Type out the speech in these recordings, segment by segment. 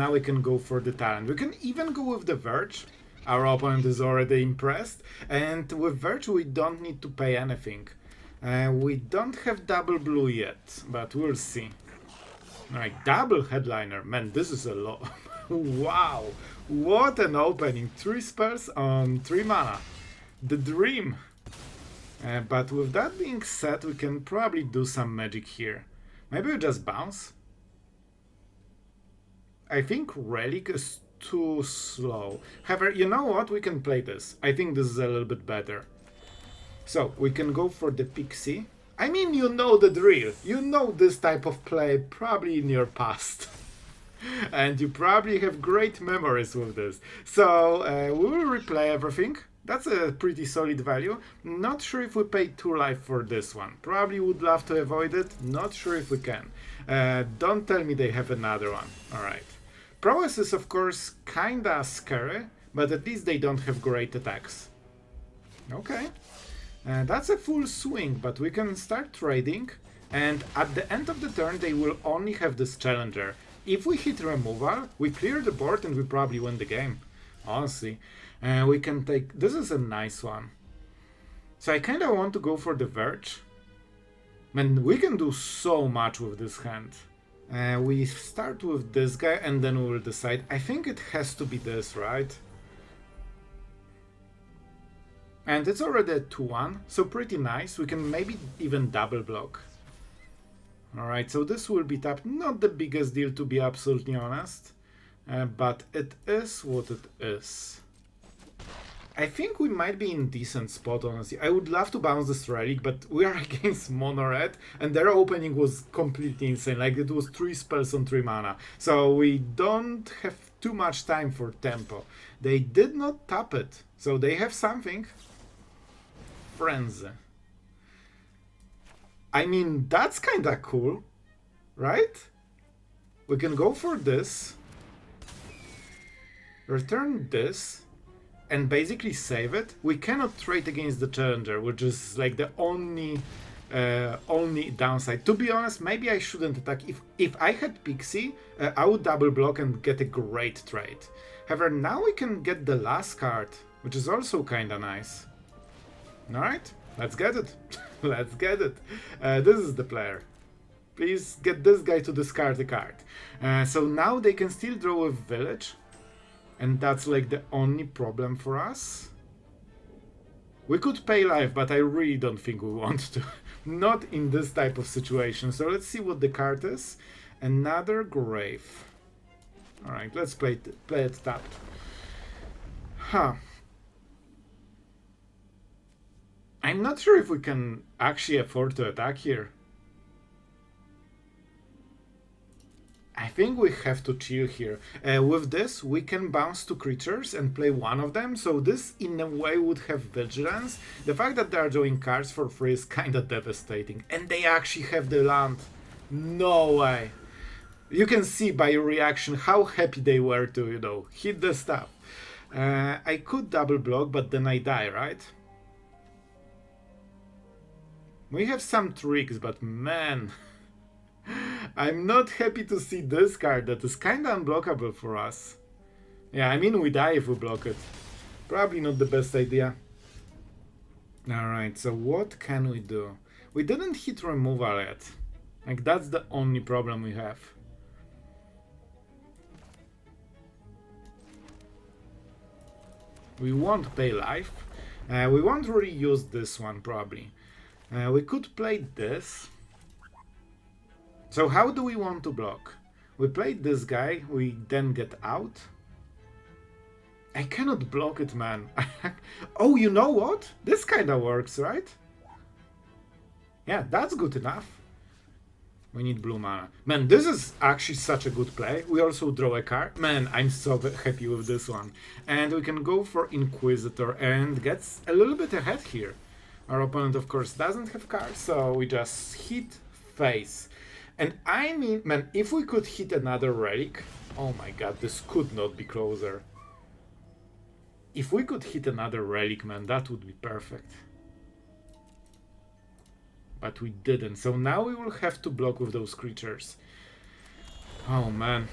now we can go for the talent. We can even go with the Verge. Our opponent is already impressed. And with Verge we don't need to pay anything. We don't have double blue yet, but we'll see. Alright, double headliner. Man, this is a lot. Wow, what an opening. 3 spells on 3 mana. The dream. But with that being said, we can probably do some magic here. Maybe we just bounce. I think Relic is too slow. However, you know what? We can play this. I think this is a little bit better. So, we can go for the Pixie. I mean, you know the drill. You know this type of play probably in your past. And you probably have great memories with this. So, we will replay everything. That's a pretty solid value. Not sure if we pay 2 life for this one. Probably would love to avoid it. Not sure if we can. Don't tell me they have another one. Alright. Prowess is of course kinda scary, but at least they don't have great attacks. Okay. That's a full swing, but we can start trading. And at the end of the turn they will only have this challenger. If we hit removal, we clear the board and we probably win the game. Honestly. We can take... This is a nice one. So I kind of want to go for the Verge. Man, we can do so much with this hand. We start with this guy and then we will decide. I think it has to be this, right? And it's already a 2-1, so pretty nice. We can maybe even double block. Alright, so this will be tapped. Not the biggest deal, to be absolutely honest. But it is what it is. I think we might be in decent spot, honestly. I would love to bounce this Relic, but we are against Mono Red, and their opening was completely insane. Like, it was 3 spells on 3 mana. So we don't have too much time for tempo. They did not tap it, so they have something. Frenzy. I mean, that's kinda cool, right? We can go for this. Return this. And basically save it. We cannot trade against the challenger, which is like the only downside. To be honest, maybe I shouldn't attack. If I had Pixie, I would double block and get a great trade. However, now we can get the last card, which is also kinda nice. Alright, let's get it. Let's get it. This is the player. Please get this guy to discard the card. So now they can still draw a village. And that's like the only problem for us. We could pay life, but I really don't think we want to. Not in this type of situation. So let's see what the card is. Another grave. Alright, let's play it tapped. Huh. I'm not sure if we can actually afford to attack here. I think we have to chill here. With this, we can bounce 2 creatures and play one of them, so this in a way would have vigilance. The fact that they are drawing cards for free is kinda devastating. And they actually have the land. No way. You can see by reaction how happy they were to, you know, hit the stuff. I could double block, but then I die, right? We have some tricks, but man... I'm not happy to see this card that is kinda unblockable for us. Yeah, I mean we die if we block it. Probably not the best idea. Alright, so what can we do? We didn't hit removal yet. Like, that's the only problem we have. We won't pay life. We won't really use this one, probably. We could play this. So how do we want to block? We played this guy, we then get out. I cannot block it, man. Oh, you know what? This kinda works, right? Yeah, that's good enough. We need blue mana. Man, this is actually such a good play. We also draw a card. Man, I'm so happy with this one. And we can go for Inquisitor and gets a little bit ahead here. Our opponent, of course, doesn't have cards, so we just hit face. And I mean, man, if we could hit another Relic... Oh my god, this could not be closer. If we could hit another Relic, man, that would be perfect. But we didn't, so now we will have to block with those creatures. Oh man.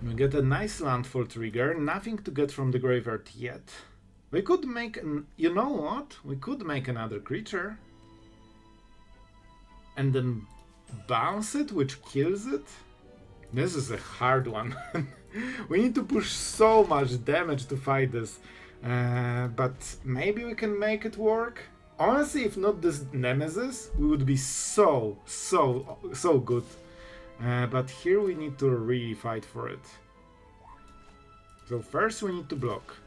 We get a nice landfall trigger, nothing to get from the graveyard yet. We could make you know what? We could make another creature. And then bounce it, which kills it. This is a hard one. We need to push so much damage to fight this. But maybe we can make it work. Honestly, if not this Nemesis, we would be so good. But here we need to really fight for it. So first we need to block.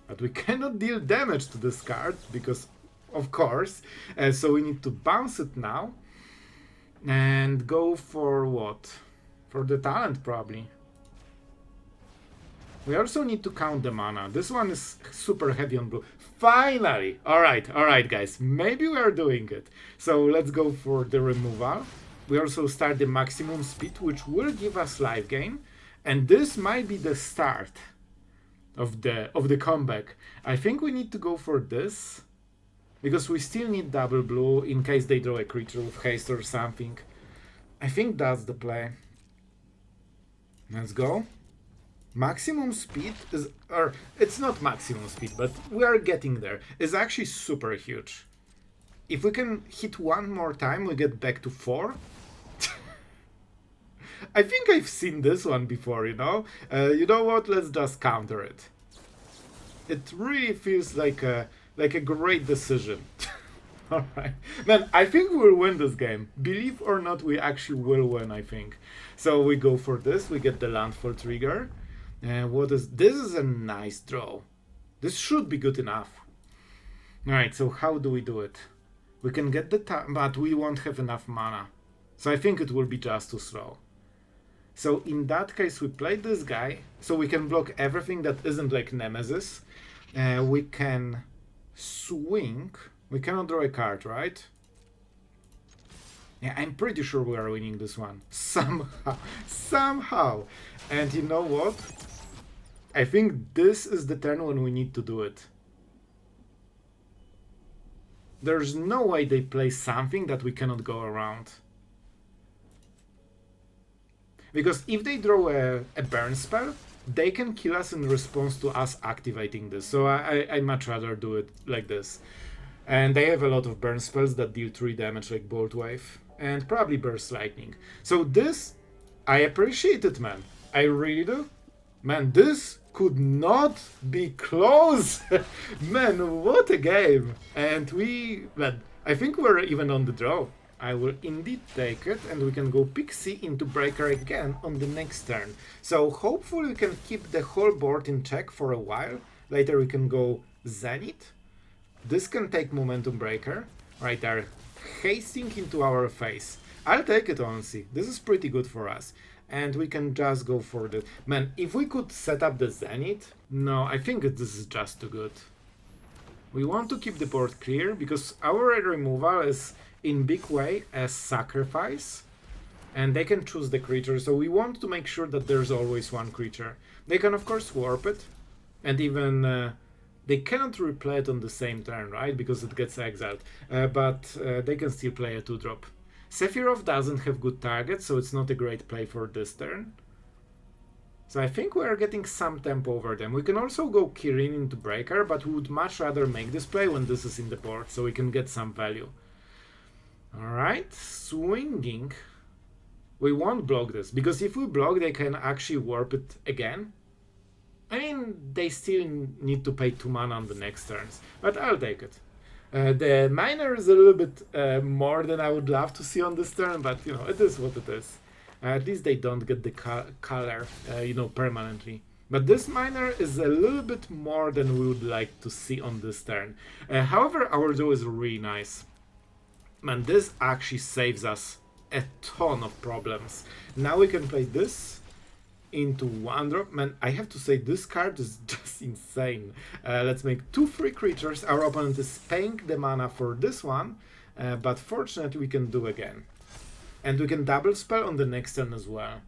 But we cannot deal damage to this card, because of course. So we need to bounce it now. And go for what? For the talent, probably. We also need to count the mana. This one is super heavy on blue. Finally! Alright guys. Maybe we are doing it. So let's go for the removal. We also start the maximum speed, which will give us life gain. And this might be the start of the comeback. I think we need to go for this. Because we still need double blue in case they draw a creature with haste or something. I think that's the play. Let's go. Maximum speed is, or it's not maximum speed, but we are getting there. It's actually super huge. If we can hit one more time, we get back to 4. I think I've seen this one before, you know? You know what? Let's just counter it. It really feels like a great decision. Alright. Man, I think we'll win this game. Believe or not, we actually will win, I think. So we go for this. We get the landfall trigger. This is a nice draw. This should be good enough. Alright, so how do we do it? We can get the time, but we won't have enough mana. So I think it will be just too slow. So in that case, we play this guy. So we can block everything that isn't like Nemesis. We can swing. We cannot draw a card, right? Yeah, I'm pretty sure we are winning this one. Somehow. And you know what? I think this is the turn when we need to do it. There's no way they play something that we cannot go around. Because if they draw a burn spell, they can kill us in response to us activating this. So I much rather do it like this. And they have a lot of burn spells that deal 3 damage like Bolt Wave. And probably Burst Lightning. So this, I appreciate it, man. I really do. Man, this could not be close. Man, what a game. And man, I think we're even on the draw. I will indeed take it, and we can go Pixie into Breaker again on the next turn. So hopefully we can keep the whole board in check for a while. Later we can go Zenith. This can take Momentum Breaker. Right there, hasting into our face. I'll take it, honestly. This is pretty good for us. And we can just go for the... Man, if we could set up the Zenith... No, I think this is just too good. We want to keep the board clear, because our removal is in big way as sacrifice. And they can choose the creature, so we want to make sure that there's always one creature. They can of course warp it, and even... they cannot replay it on the same turn, right? Because it gets exiled. But they can still play a 2-drop. Sephiroth doesn't have good targets, so it's not a great play for this turn. So I think we are getting some tempo over them. We can also go Kirin into Breaker, but we would much rather make this play when this is in the board, so we can get some value. Alright, swinging. We won't block this, because if we block, they can actually warp it again. I mean, they still need to pay 2 mana on the next turns, but I'll take it. The miner is a little bit more than I would love to see on this turn, but you know, it is what it is. At least they don't get the color, you know, permanently. But this miner is a little bit more than we would like to see on this turn. However, our draw is really nice. Man, this actually saves us a ton of problems. Now we can play this into 1-drop. Man, I have to say this card is just insane. Let's make 2 free creatures. Our opponent is paying the mana for this one, but fortunately we can do again. And we can double spell on the next turn as well.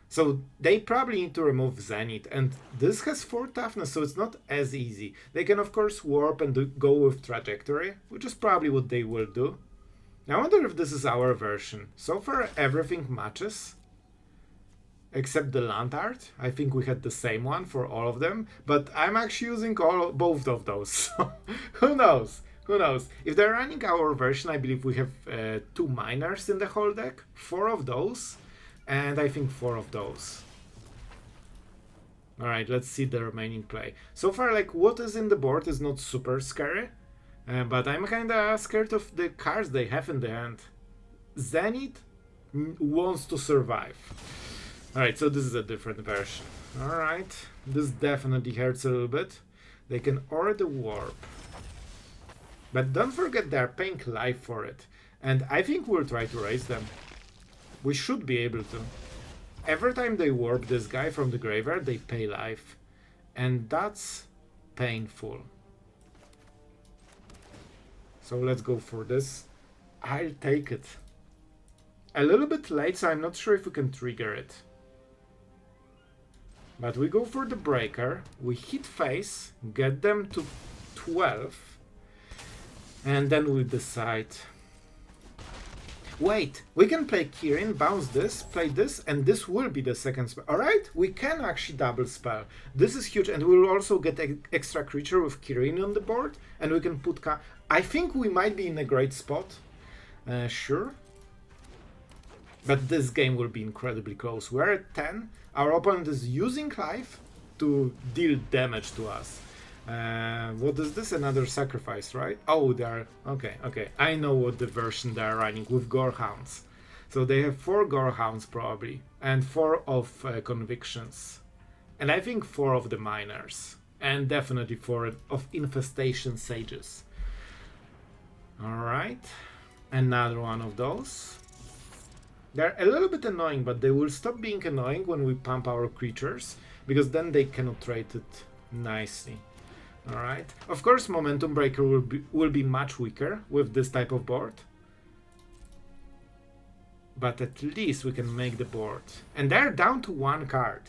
So they probably need to remove Zenith, and this has 4 toughness, so it's not as easy. They can of course warp and go with Trajectory, which is probably what they will do. I wonder if this is our version. So far everything matches. except the land art. I think we had the same one for all of them, but I'm actually using both of those. So who knows? Who knows? If they're running our version, I believe we have 2 miners in the whole deck, 4 of those, and I think 4 of those. Alright, let's see the remaining play. So far, like, what is in the board is not super scary, but I'm kinda scared of the cards they have in the hand. Zenith wants to survive. Alright, so this is a different version. Alright, this definitely hurts a little bit. They can already warp. But don't forget they're paying life for it. And I think we'll try to raise them. We should be able to. Every time they warp this guy from the graveyard, they pay life. And that's painful. So let's go for this. I'll take it. A little bit late, so I'm not sure if we can trigger it. But we go for the breaker. We hit face, get them to 12. And then we decide. Wait, we can play Kirin, bounce this, play this, and this will be the second spell. Alright, we can actually double spell. This is huge, and we'll also get an extra creature with Kirin on the board, and we can put... I think we might be in a great spot. Sure. But this game will be incredibly close. We're at 10. Our opponent is using life to deal damage to us. What is this? Another sacrifice, right? Oh, they are... Okay. I know what the version they are running with Gorehounds. So they have 4 Gorehounds probably, and 4 of Convictions. And I think 4 of the Miners. And definitely 4 of Infestation Sages. Alright. Another one of those. They're a little bit annoying, but they will stop being annoying when we pump our creatures, because then they cannot trade it nicely. Alright. Of course, Momentum Breaker will be much weaker with this type of board. But at least we can make the board. And they're down to 1 card.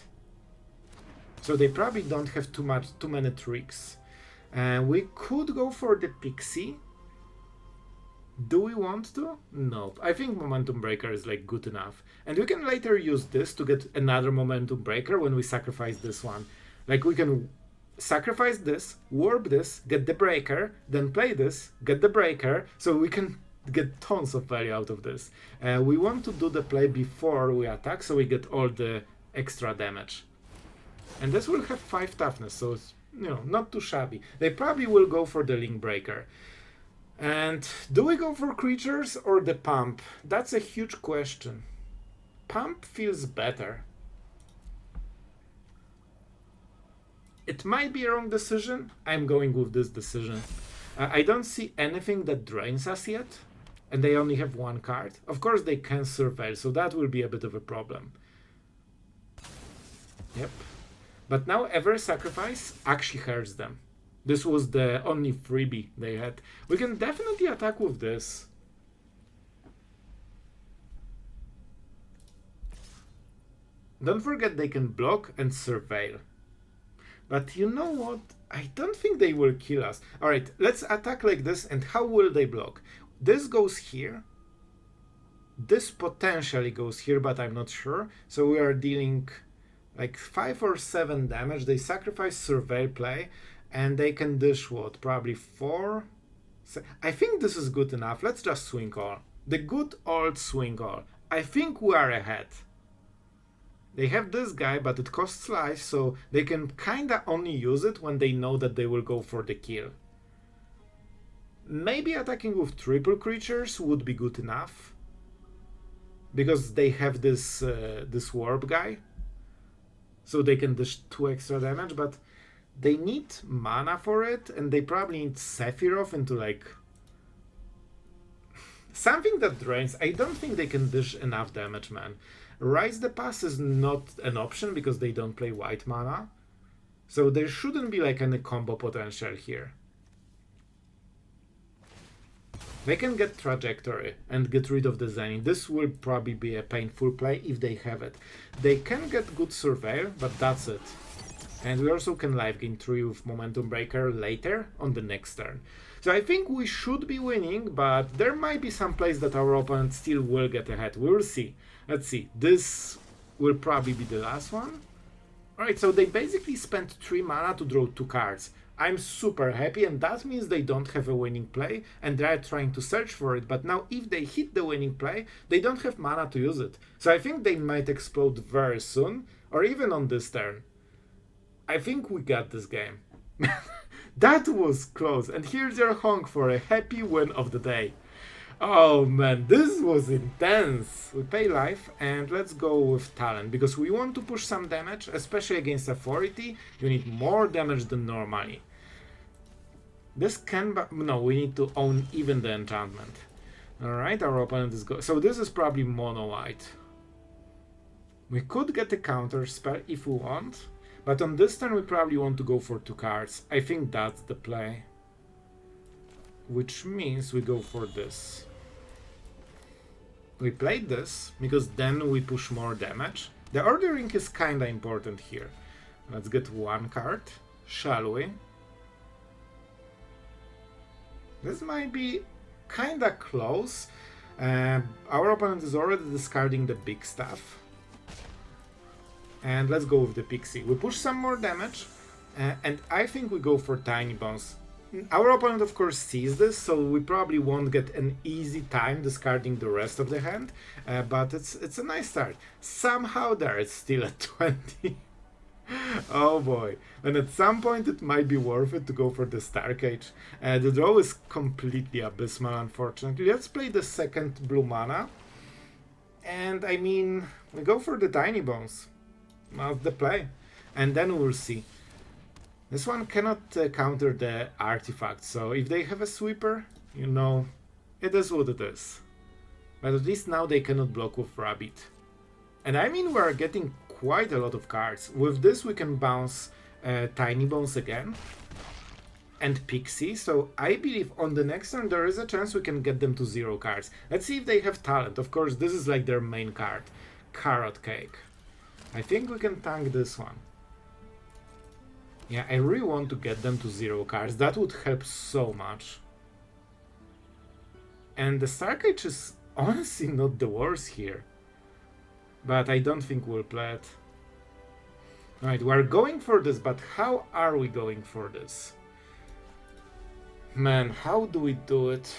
So they probably don't have too many tricks. We could go for the Pixie. Do we want to? Nope. I think Momentum Breaker is like good enough. And we can later use this to get another Momentum Breaker when we sacrifice this one. Like we can sacrifice this, warp this, get the breaker, then play this, get the breaker, so we can get tons of value out of this. We want to do the play before we attack, so we get all the extra damage. And this will have 5 toughness, so it's, you know, not too shabby. They probably will go for the Link Breaker. And do we go for creatures or the pump? That's a huge question. Pump feels better. It might be a wrong decision. I'm going with this decision. I don't see anything that drains us yet. And they only have 1 card. Of course they can surveil, so that will be a bit of a problem. Yep. But now every sacrifice actually hurts them. This was the only freebie they had. We can definitely attack with this. Don't forget they can block and surveil. But you know what? I don't think they will kill us. Alright, let's attack like this, and how will they block? This goes here. This potentially goes here, but I'm not sure. So we are dealing like 5 or 7 damage. They sacrifice surveil play, and they can dish what? Probably 4? I think this is good enough. Let's just swing all. The good old swing all. I think we are ahead. They have this guy, but it costs life, so they can kinda only use it when they know that they will go for the kill. Maybe attacking with triple creatures would be good enough, because they have this this warp guy, so they can dish 2 extra damage, but they need mana for it, and they probably need Sephiroth into like something that drains. I don't think they can dish enough damage, man. Rise the Pass is not an option because they don't play white mana. So there shouldn't be like any combo potential here. They can get Trajectory and get rid of the Zenith. This will probably be a painful play if they have it. They can get good Surveil, but that's it. And we also can life gain 3 with Momentum Breaker later on the next turn. So I think we should be winning, but there might be some plays that our opponent still will get ahead. We'll see. Let's see. This will probably be the last one. Alright, so they basically spent 3 mana to draw 2 cards. I'm super happy, and that means they don't have a winning play, and they're trying to search for it, but now if they hit the winning play, they don't have mana to use it. So I think they might explode very soon, or even on this turn. I think we got this game. That was close, and here's your honk for a happy win of the day. Oh man, this was intense. We pay life and let's go with talent because we want to push some damage, especially against authority. You need more damage than normally. This can be... no, we need to own even the enchantment. Alright, our opponent is go... so this is probably mono white. We could get a counter spell if we want, but on this turn we probably want to go for 2 cards. I think that's the play. Which means we go for this. We played this because then we push more damage. The ordering is kinda important here. Let's get 1 card, shall we? This might be kinda close. Our opponent is already discarding the big stuff. And let's go with the Pixie. We push some more damage, and I think we go for Tinybones. Our opponent of course sees this, so we probably won't get an easy time discarding the rest of the hand, but it's a nice start. Somehow there it's still at 20. Oh boy, and at some point it might be worth it to go for the Starcage. The draw is completely abysmal, unfortunately. Let's play the second blue mana, and I mean, we go for the Tinybones. That's the play, and then we'll see. This one cannot counter the artifact, so if they have a sweeper, you know, it is what it is. But at least now they cannot block with Rabbit. And I mean, we're getting quite a lot of cards. With this we can bounce Tinybones again and Pixie, so I believe on the next turn there is a chance we can get them to 0 cards. Let's see if they have talent. Of course, this is like their main card. Carrot Cake. I think we can tank this one. Yeah, I really want to get them to 0 cards. That would help so much. And the Starcage is honestly not the worst here. But I don't think we'll play it. Alright, we're going for this, but how are we going for this? Man, how do we do it?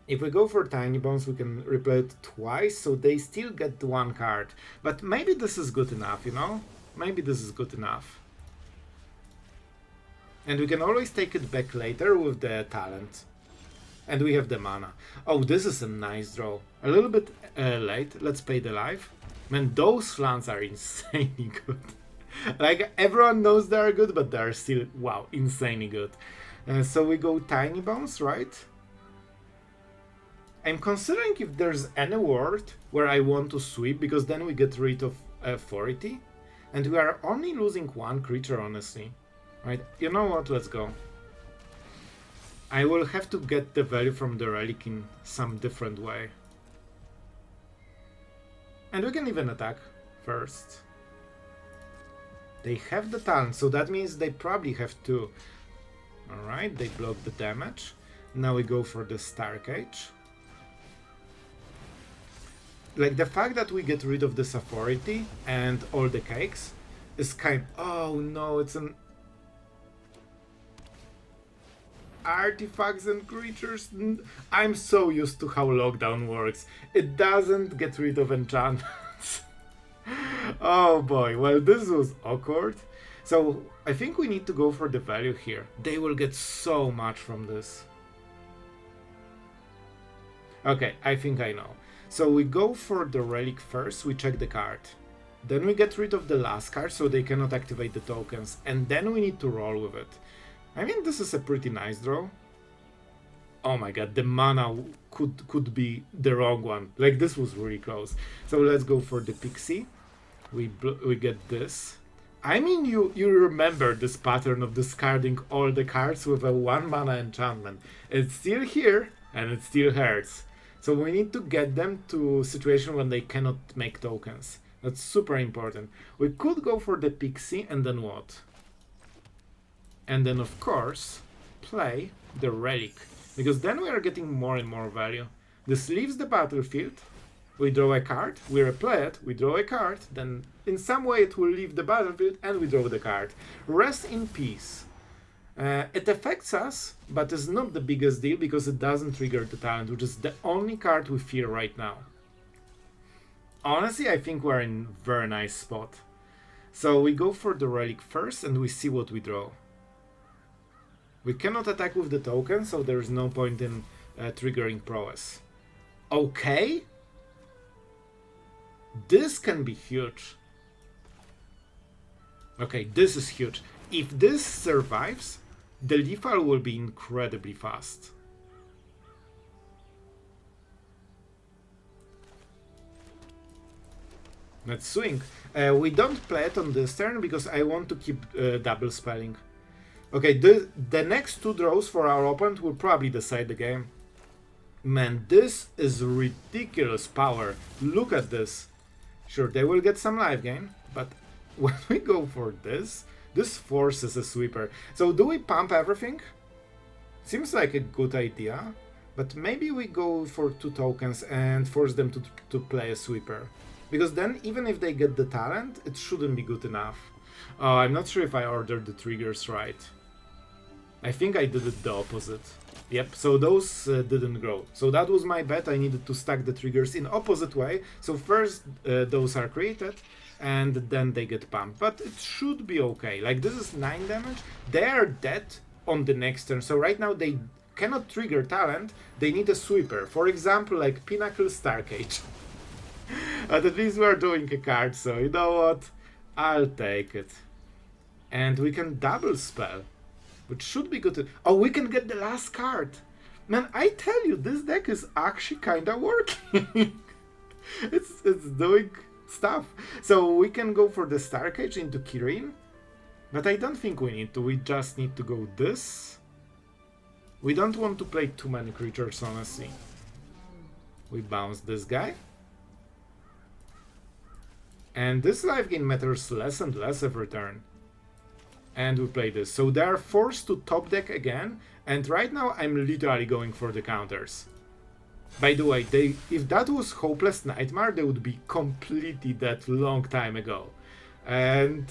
If we go for Tinybones, we can replay it twice, so they still get 1 card. But maybe this is good enough, you know? Maybe this is good enough. And we can always take it back later with the talent. And we have the mana. Oh, this is a nice draw. A little bit late. Let's pay the life. Man, those lands are insanely good. Like, everyone knows they are good, but they are still, wow, insanely good. So we go Tinybones, right? I'm considering if there's any world where I want to sweep, because then we get rid of authority. And we are only losing 1 creature, honestly. Right, you know what, let's go. I will have to get the value from the relic in some different way. And we can even attack first. They have the talent, so that means they probably have 2. Alright, they block the damage. Now we go for the Starcage. Like, the fact that we get rid of this authority and all the cakes is kind... oh no, it's an... artifacts and creatures. I'm so used to how lockdown works. It doesn't get rid of enchantments. Oh boy, well, this was awkward. So I think we need to go for the value here. They will get so much from this. Okay, I think I know. So we go for the relic first, we check the card. Then we get rid of the last card so they cannot activate the tokens. And then we need to roll with it. I mean, this is a pretty nice draw. Oh my god, the mana could be the wrong one. Like, this was really close. So let's go for the Pixie. We get this. I mean, you remember this pattern of discarding all the cards with a 1 mana enchantment. It's still here, and it still hurts. So we need to get them to a situation when they cannot make tokens. That's super important. We could go for the Pixie, and then what? And then, of course, play the relic, because then we are getting more and more value. This leaves the battlefield, we draw a card, we replay it, we draw a card, then in some way it will leave the battlefield and we draw the card. Rest in peace. It affects us, but it's not the biggest deal because it doesn't trigger the talent, which is the only card we fear right now. Honestly, I think we're in a very nice spot. So we go for the relic first and we see what we draw. We cannot attack with the token, so there's no point in triggering prowess. Okay. This can be huge. Okay, this is huge. If this survives, the lethal will be incredibly fast. Let's swing. We don't play it on this turn because I want to keep double spelling. Okay, the next two draws for our opponent will probably decide the game. Man, this is ridiculous power. Look at this. Sure, they will get some life gain, but when we go for this, this forces a sweeper. So do we pump everything? Seems like a good idea, but maybe we go for 2 tokens and force them to play a sweeper. Because then, even if they get the talent, it shouldn't be good enough. I'm not sure if I ordered the triggers right. I think I did it the opposite. Yep, so those didn't grow. So that was my bet. I needed to stack the triggers in opposite way. So first those are created, and then they get pumped. But it should be okay. Like, this is 9 damage. They are dead on the next turn. So right now they cannot trigger talent. They need a sweeper. For example, like Pinnacle Starcage. At least we're doing a card, so you know what? I'll take it. And we can double spell, which should be good. Oh, we can get the last card. Man, I tell you, this deck is actually kinda working. it's doing stuff. So we can go for the Starcage into Kirin, but I don't think we need to. We just need to go this. We don't want to play too many creatures, honestly. We bounce this guy. And this life gain matters less and less every turn. And we play this. So they are forced to top deck again. And right now I'm literally going for the counters. By the way, if that was Hopeless Nightmare, they would be completely dead long time ago. And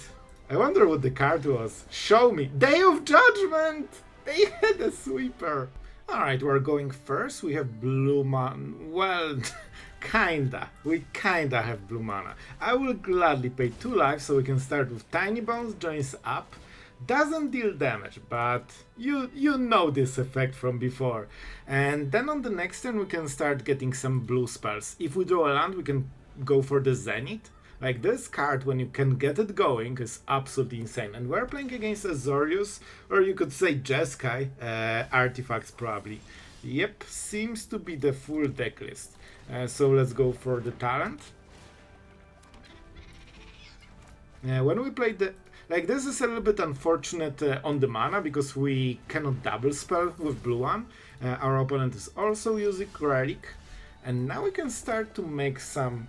I wonder what the card was. Show me. Day of Judgment! They had a sweeper. Alright, we're going first. We have blue mana. Well, kinda. We kinda have blue mana. I will gladly pay 2 lives so we can start with Tinybones Joins Up. Doesn't deal damage, but you know this effect from before. And then on the next turn we can start getting some blue spells. If we draw a land, we can go for the Zenith. Like, this card, when you can get it going, is absolutely insane. And we're playing against Azorius, or you could say Jeskai, artifacts probably. Yep, seems to be the full deck list. So let's go for the talent. When we play the... Like, this is a little bit unfortunate on the mana, because we cannot double spell with blue one. Our opponent is also using Relic. And now we can start to make some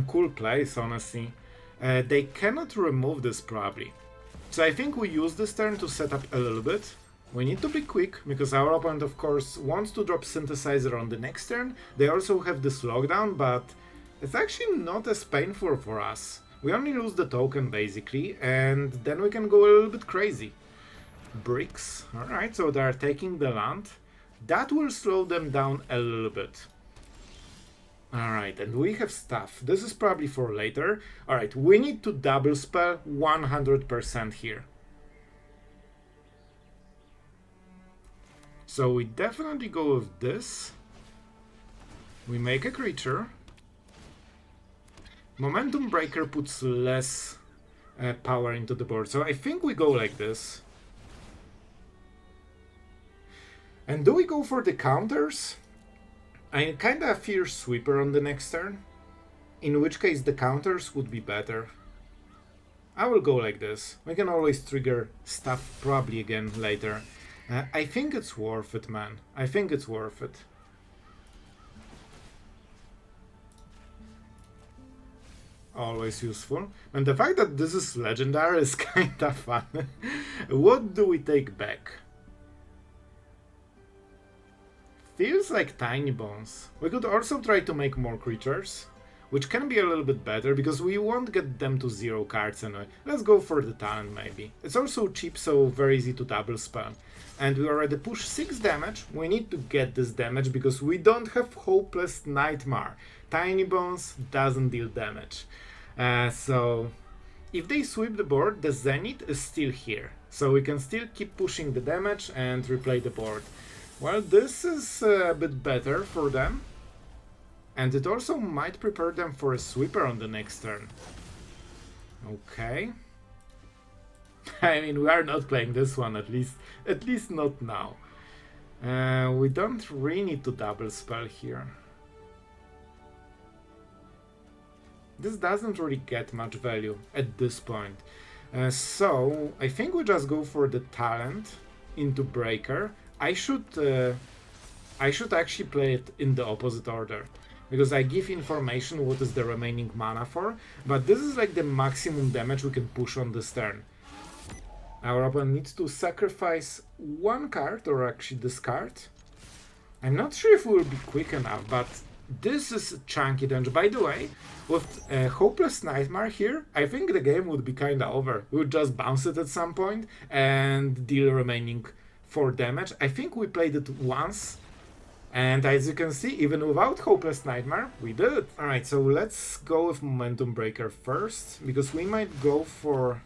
cool plays, honestly. They cannot remove this probably. So I think we use this turn to set up a little bit. We need to be quick, because our opponent of course wants to drop Synthesizer on the next turn. They also have this lockdown, but it's actually not as painful for us. We only lose the token basically, and then we can go a little bit crazy. Bricks, alright, so they are taking the land. That will slow them down a little bit. Alright, and we have stuff. This is probably for later. Alright, we need to double spell 100% here. So we definitely go with this. We make a creature. Momentum Breaker puts less power into the board. So I think we go like this. And do we go for the counters? I kinda fear Sweeper on the next turn, in which case the counters would be better. I will go like this. We can always trigger stuff probably again later. I think it's worth it, man. I think it's worth it. Always useful. And the fact that this is legendary is kinda fun. What do we take back? feels like Tinybones. We could also try to make more creatures, which can be a little bit better, because we won't get them to 0 cards anyway. Let's go for the talent maybe. It's also cheap, so very easy to double spell. And we already push 6 damage. We need to get this damage because we don't have Hopeless Nightmare. Tinybones doesn't deal damage. So if they sweep the board, the Zenith is still here. So we can still keep pushing the damage and replay the board. Well, this is a bit better for them. And it also might prepare them for a sweeper on the next turn. Okay. I mean, we are not playing this one, at least not now. We don't really need to double spell here. This doesn't really get much value at this point. So I think we just go for the talent into Breaker. I should actually play it in the opposite order, because I give information what is the remaining mana for, but this is like the maximum damage we can push on this turn. Our opponent needs to sacrifice 1 card, or actually discard. I'm not sure if we'll be quick enough, but this is chunky damage. By the way, with Hopeless Nightmare here, I think the game would be kinda over. We would just bounce it at some point and deal remaining 4 damage. I think we played it once, and as you can see, even without Hopeless Nightmare, we did it. Alright, so let's go with Momentum Breaker first, because we might go for...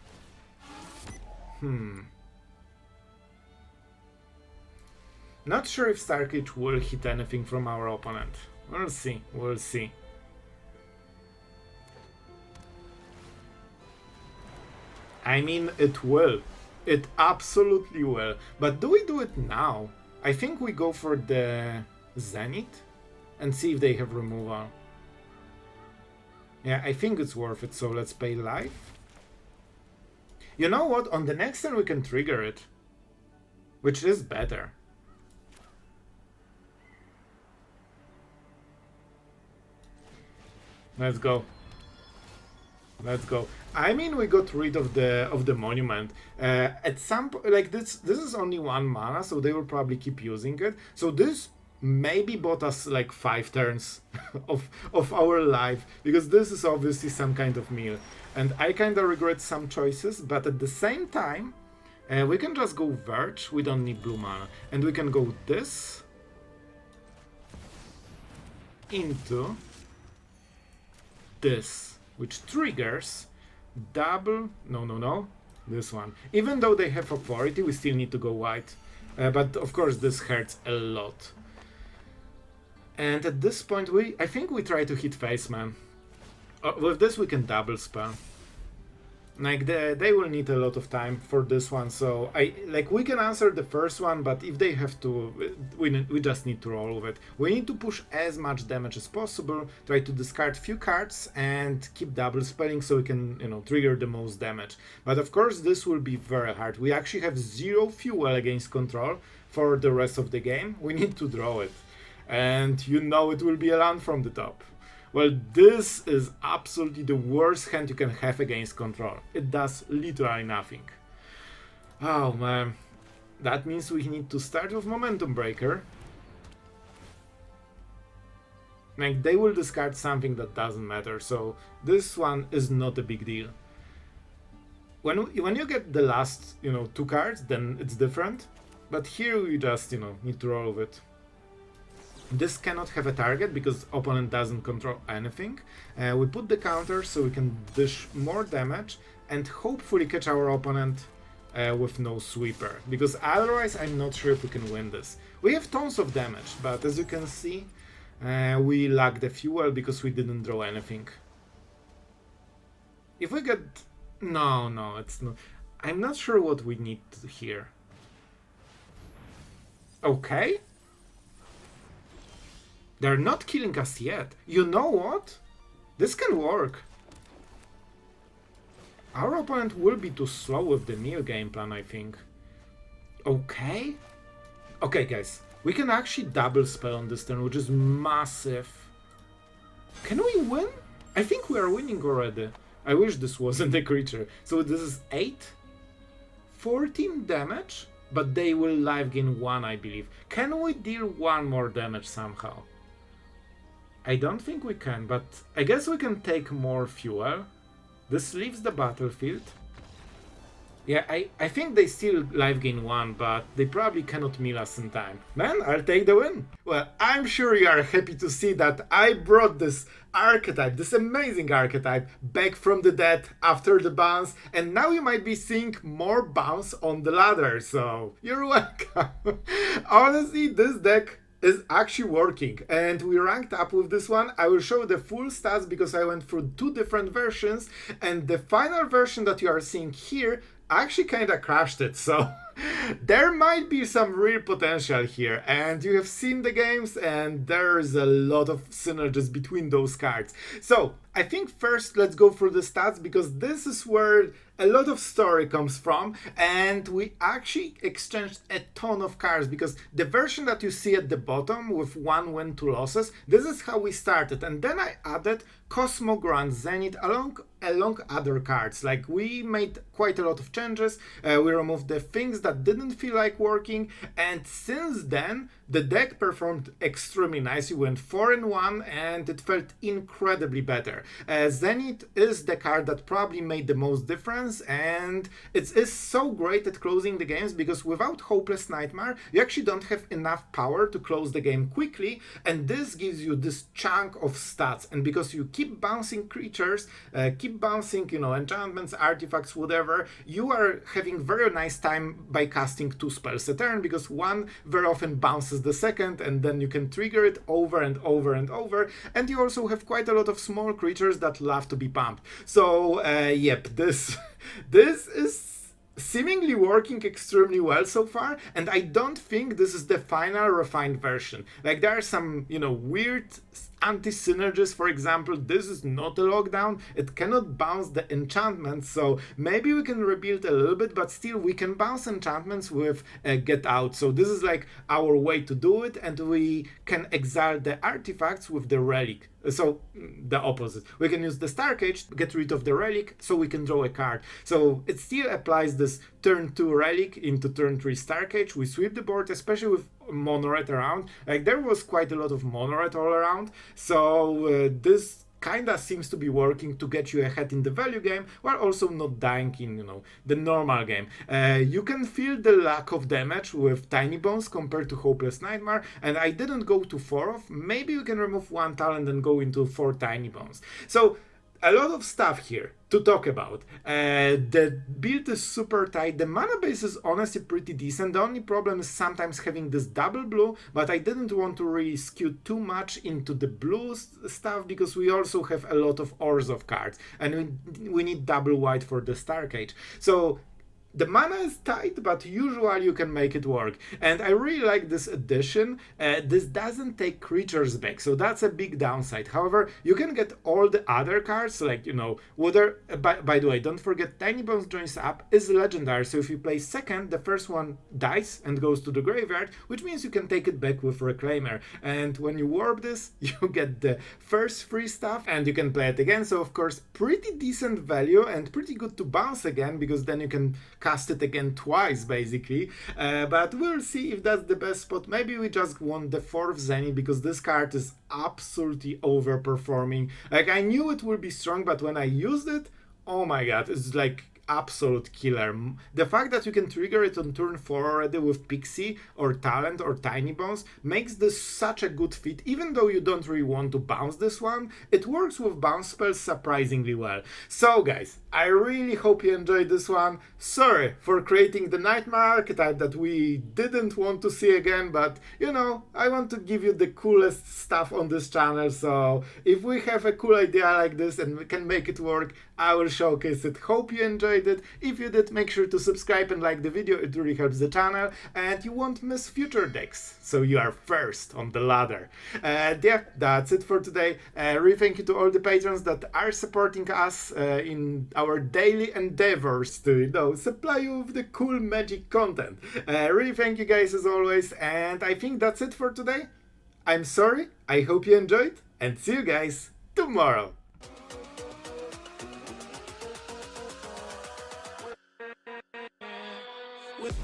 Not sure if Starcage will hit anything from our opponent. We'll see, we'll see. I mean, it will. It absolutely will. But do we do it now? I think we go for the Zenith and see if they have removal. Yeah, I think it's worth it, so let's pay life. You know what? On the next turn we can trigger it, which is better. Let's go. Let's go. I mean, we got rid of the monument. At some point, like this is only 1 mana, so they will probably keep using it. So this maybe bought us like 5 turns of our life, because this is obviously some kind of meal. And I kind of regret some choices, but at the same time, we can just go Verge. We don't need blue mana, and we can go this into this, which triggers double, no, this one. Even though they have authority, we still need to go white. But of course this hurts a lot. And at this point, I think we try to hit face, man. With this we can double spell. Like they will need a lot of time for this one, so we can answer the first one, but if they have to, we just need to roll with it. We need to push as much damage as possible, try to discard few cards and keep double spelling so we can, trigger the most damage. But of course this will be very hard. We actually have 0 fuel against control for the rest of the game. We need to draw it, and it will be a land from the top. Well, this is absolutely the worst hand you can have against control. It does literally nothing. Oh man, that means we need to start with Momentum Breaker. Like, they will discard something that doesn't matter, so this one is not a big deal. When you get the last, 2 cards, then it's different. But here we just, need to roll with it. This cannot have a target because opponent doesn't control anything. We put the counter so we can dish more damage and hopefully catch our opponent with no sweeper, because otherwise I'm not sure if we can win this. We have tons of damage, but as you can see, we lack the fuel because we didn't draw anything. If we get... No, it's not... I'm not sure what we need here. Okay. They're not killing us yet. You know what? This can work. Our opponent will be too slow with the Neo game plan, I think. Okay. Okay, guys. We can actually double spell on this turn, which is massive. Can we win? I think we are winning already. I wish this wasn't a creature. So this is 8, 14 damage, but they will life gain 1, I believe. Can we deal 1 more damage somehow? I don't think we can, but I guess we can take more fuel. This leaves the battlefield. Yeah, I think they still life gain 1, but they probably cannot mill us in time. Man, I'll take the win. Well, I'm sure you are happy to see that I brought this archetype, this amazing archetype, back from the dead after the bounce, and now you might be seeing more bounce on the ladder, so you're welcome. Honestly, this deck is actually working, and we ranked up with this one. I will show the full stats because I went through 2 different versions, and the final version that you are seeing here actually kind of crashed it, so there might be some real potential here, and you have seen the games and there's a lot of synergies between those cards. So I think first let's go through the stats, because this is where a lot of story comes from, and we actually exchanged a ton of cards, because the version that you see at the bottom with 1 win, 2 losses, this is how we started, and then I added Cosmogrand Zenith along other cards. Like, we made quite a lot of changes, we removed the things that didn't feel like working, and since then the deck performed extremely nice. We went 4-1 and it felt incredibly better. Zenith is the card that probably made the most difference, and it is so great at closing the games, because without Hopeless Nightmare you actually don't have enough power to close the game quickly, and this gives you this chunk of stats, and because you keep bouncing creatures, keep bouncing, you know, enchantments, artifacts, whatever, you are having very nice time by casting 2 spells a turn, because one very often bounces the second, and then you can trigger it over and over and over, and you also have quite a lot of small creatures that love to be pumped. So yep, this is seemingly working extremely well so far, and I don't think this is the final refined version. Like, there are some, you know, weird anti-synergies. For example, this is not a lockdown, it cannot bounce the enchantments, so maybe we can rebuild a little bit, but still we can bounce enchantments with Get Out. So this is like our way to do it, and we can exile the artifacts with the relic. So the opposite, we can use the Starcage to get rid of the relic, so we can draw a card. So it still applies this turn 2 relic into turn 3 Starcage. We sweep the board, especially with mono-red around. Like, there was quite a lot of mono-red all around, so this kinda seems to be working to get you ahead in the value game, while also not dying in, you know, the normal game. You can feel the lack of damage with Tinybones compared to Hopeless Nightmare, and I didn't go to 4 of. Maybe we can remove 1 talent and go into 4 Tinybones. So a lot of stuff here to talk about. The build is super tight. The mana base is honestly pretty decent. The only problem is sometimes having this double blue, but I didn't want to really skew too much into the blue stuff, because we also have a lot of Orzhov cards, and we need double white for the Starcage. So the mana is tight, but usually you can make it work. And I really like this addition. This doesn't take creatures back, so that's a big downside. However, you can get all the other cards, like, you know, whether, by the way, don't forget Tinybones Joins Up is legendary, so if you play second, the first one dies and goes to the graveyard, which means you can take it back with Reclaimer. And when you warp this, you get the first free stuff, and you can play it again. So of course, pretty decent value, and pretty good to bounce again, because then you can cast it again twice, basically. But we'll see if that's the best spot. Maybe we just want the 4th Zenith, because this card is absolutely overperforming. Like, I knew it would be strong, but when I used it, oh my god, it's like absolute killer. The fact that you can trigger it on turn 4 already with Pixie or Talent or Tinybones makes this such a good fit. Even though you don't really want to bounce this one, it works with bounce spells surprisingly well. So guys, I really hope you enjoyed this one. Sorry for creating the Nightmare archetype that we didn't want to see again, but you know, I want to give you the coolest stuff on this channel, so if we have a cool idea like this and we can make it work, I will showcase it. Hope you enjoyed it. If you did, make sure to subscribe and like the video, it really helps the channel, and you won't miss future decks, so you are first on the ladder. Yeah, that's it for today. Really thank you to all the patrons that are supporting us in our daily endeavors to, you know, supply you with the cool magic content. Really thank you guys as always, and I think that's it for today. I'm sorry, I hope you enjoyed, and see you guys tomorrow. With